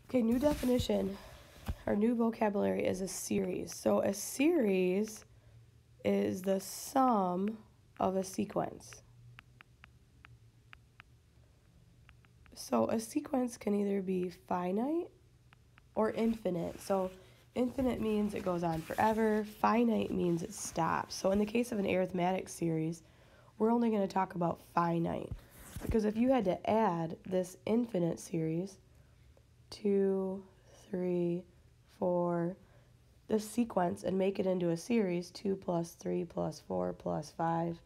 Okay, new definition, or new vocabulary is a series. So a series is the sum of a sequence. So a sequence can either be finite or infinite. So infinite means it goes on forever. Finite means it stops. So in the case of an arithmetic series, we're only going to talk about finite. Because if you had to add this infinite series, 2, 3, 4, this sequence, and make it into a series, 2 plus 3 plus 4 plus 5,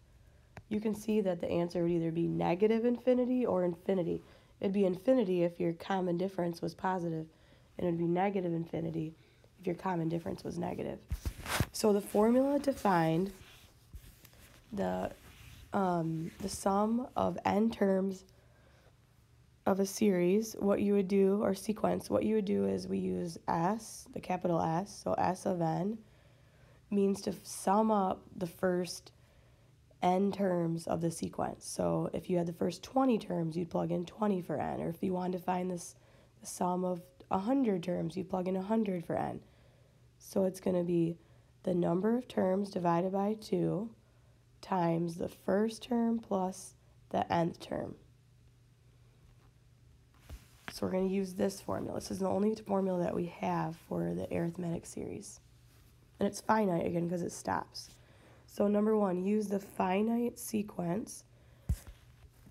you can see that the answer would either be negative infinity or infinity. It'd be infinity if your common difference was positive, and it'd be negative infinity if your common difference was negative. So the formula to find the sum of n terms of a series, what you would do, or sequence, what you would do is we use S, the capital S, so S of n means to sum up the first n terms of the sequence. So if you had the first 20 terms, you'd plug in 20 for n. Or if you wanted to find the sum of 100 terms, you plug in 100 for n. So it's going to be the number of terms divided by 2 times the first term plus the nth term. So we're going to use this formula. This is the only formula that we have for the arithmetic series. And it's finite again because it stops. So number 1, use the finite sequence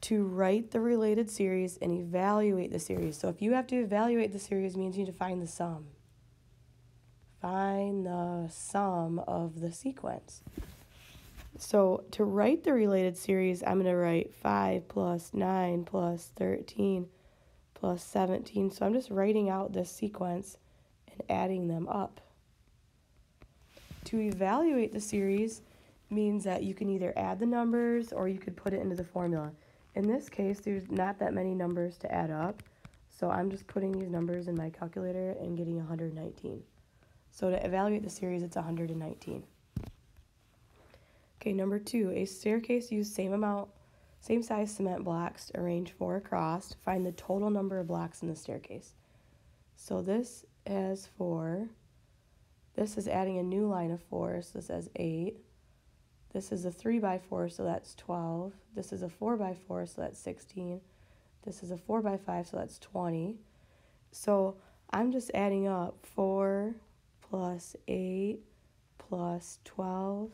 to write the related series and evaluate the series. So if you have to evaluate the series, it means you need to find the sum. Find the sum of the sequence. So to write the related series, I'm going to write 5 plus 9 plus 13 plus 17. So I'm just writing out this sequence and adding them up. To evaluate the series means that you can either add the numbers or you could put it into the formula. In this case, there's not that many numbers to add up, so I'm just putting these numbers in my calculator and getting 119. So to evaluate the series, it's 119. Okay, number 2, a staircase used same size cement blocks to arrange 4 across to find the total number of blocks in the staircase. So this has 4. This is adding a new line of 4, so this has 8. This is a 3 by 4, so that's 12. This is a 4 by 4, so that's 16. This is a 4 by 5, so that's 20. So I'm just adding up 4 plus 8 plus 12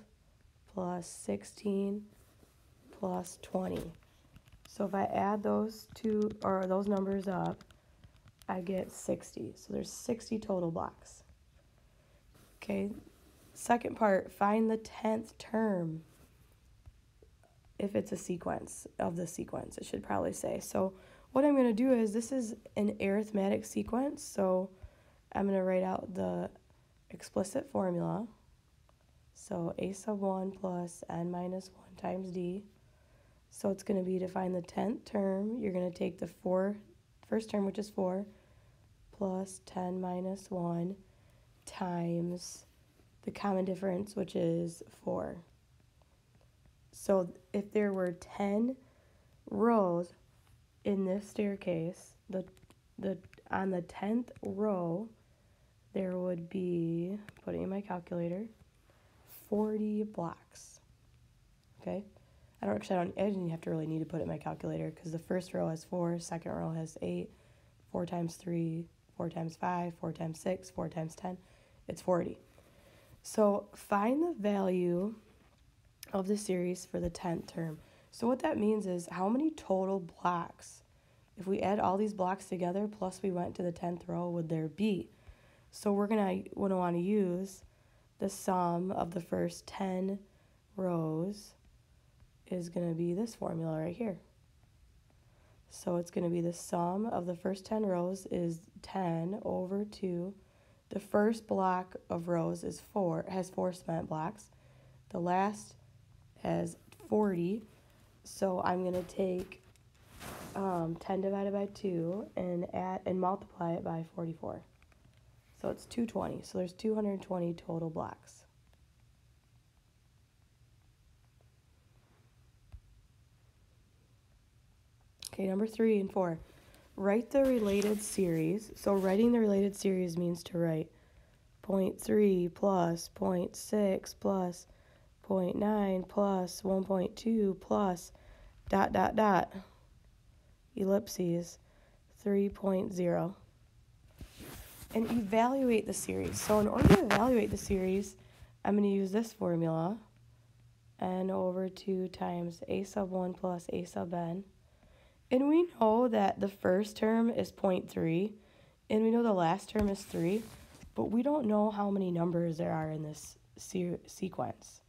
plus 16 plus 20. So if I add those numbers up, I get 60. So there's 60 total blocks. Okay. Second part, find the 10th term. If it's a sequence of the sequence, it should probably say. So what I'm going to do is, this is an arithmetic sequence, so I'm going to write out the explicit formula. So a sub 1 plus n minus 1 times d. So it's going to be, to find the 10th term, you're going to take the first term, which is 4, plus 10 minus 1 times the common difference, which is 4. So if there were 10 rows in this staircase, on the 10th row, there would be, putting in my calculator, 40 blocks. Okay? I didn't have to really need to put it in my calculator because the first row has 4, second row has 8, 4 times 3, 4 times 5, 4 times 6, 4 times 10, it's 40. So find the value of the series for the 10th term. So what that means is, how many total blocks, if we add all these blocks together plus we went to the 10th row, would there be? So we're going to want to use the sum of the first 10 rows is going to be this formula right here. So it's going to be the sum of the first 10 rows is 10 over 2. The first block of rows has 4 cement blocks. The last has 40. So I'm going to take 10 divided by 2 and multiply it by 44. So it's 220. So there's 220 total blocks. Okay, number 3 and 4. write the related series. So writing the related series means to write 0.3 plus 0.6 plus 0.9 plus 1.2 plus ... ellipses 3.0. And evaluate the series. So in order to evaluate the series, I'm going to use this formula, n over 2 times a sub 1 plus a sub n. And we know that the first term is 0.3, and we know the last term is 3, but we don't know how many numbers there are in this sequence.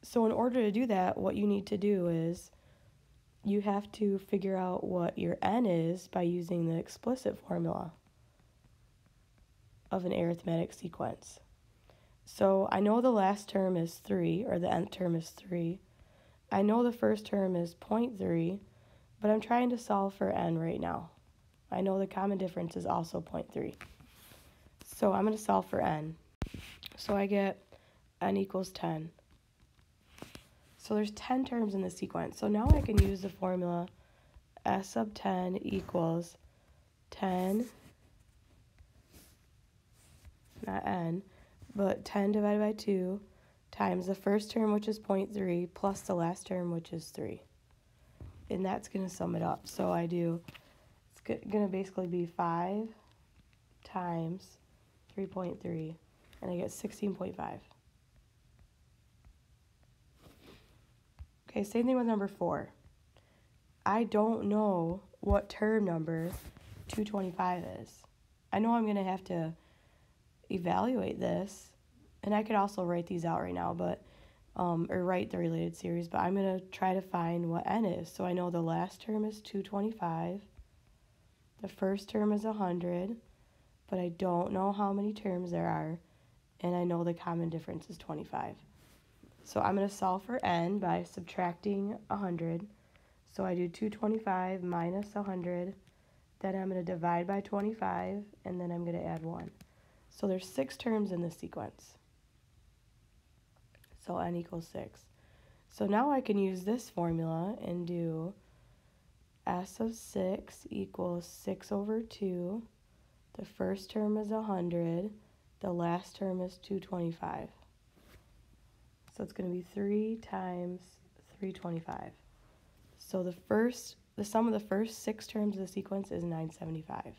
So in order to do that, what you need to do is you have to figure out what your n is by using the explicit formula of an arithmetic sequence. So I know the last term is 3, or the nth term is 3. I know the first term is 0.3, but I'm trying to solve for n right now. I know the common difference is also 0.3. So I'm going to solve for n. So I get n equals 10. So there's 10 terms in the sequence. So now I can use the formula s sub 10 equals 10, not n, but 10 divided by 2 times the first term, which is 0.3, plus the last term, which is 3. And that's going to sum it up. So I do, it's going to basically be 5 times 3.3, and I get 16.5. Okay, same thing with number 4. I don't know what term number 225 is. I know I'm going to have to evaluate this, and I could also write these out right now, but or write the related series, but I'm going to try to find what n is. So I know the last term is 225, the first term is 100, but I don't know how many terms there are, and I know the common difference is 25. So I'm going to solve for n by subtracting 100. So I do 225 minus 100, then I'm going to divide by 25, and then I'm going to add 1. So there's 6 terms in this sequence. So n equals 6. So now I can use this formula and do s of 6 equals 6 over 2. The first term is 100. The last term is 225. So it's going to be 3 times 325. So the sum of the first 6 terms of the sequence is 975.